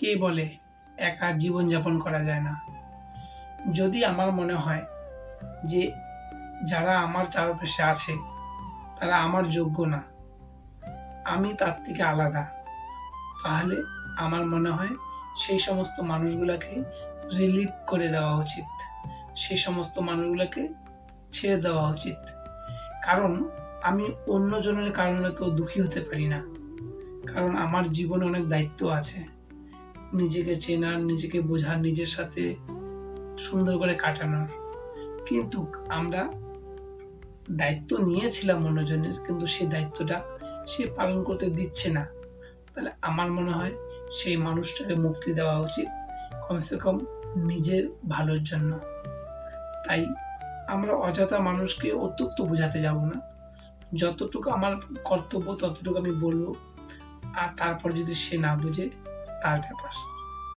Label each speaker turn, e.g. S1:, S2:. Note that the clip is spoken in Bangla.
S1: কে বলে একা জীবনযাপন করা যায় না? যদি আমার মনে হয় যে যারা আমার চারপাশে আছে তারা আমার যোগ্য না, আমি তার থেকে আলাদা, তাহলে আমার মনে হয় সেই সমস্ত মানুষগুলোকে রিলিভ করে দেওয়া উচিত, সেই সমস্ত মানুষগুলোকে ছেড়ে দেওয়া উচিত। কারণ আমি অন্যজনের কারণে তো দুঃখী হতে পারি না, কারণ আমার জীবনে অনেক দায়িত্ব আছে, নিজেকে চেনার, নিজেকে বোঝার, নিজের সাথে সুন্দর করে কাটানোর। কিন্তু আমরা দায়িত্ব নিয়েছিলাম অন্যজনের, কিন্তু সেই দায়িত্বটা সে পালন করতে দিচ্ছে না, তাহলে আমার মনে হয় সেই মানুষটাকে মুক্তি দেওয়া উচিত, কমসে কম নিজের ভালোর জন্য। তাই আমরা অযথা মানুষকে অত্যুক্ত বোঝাতে যাব না, যতটুকু আমার কর্তব্য ততটুকু আমি বলবো, আর তারপর যদি সে না বুঝে তার ব্যাপার।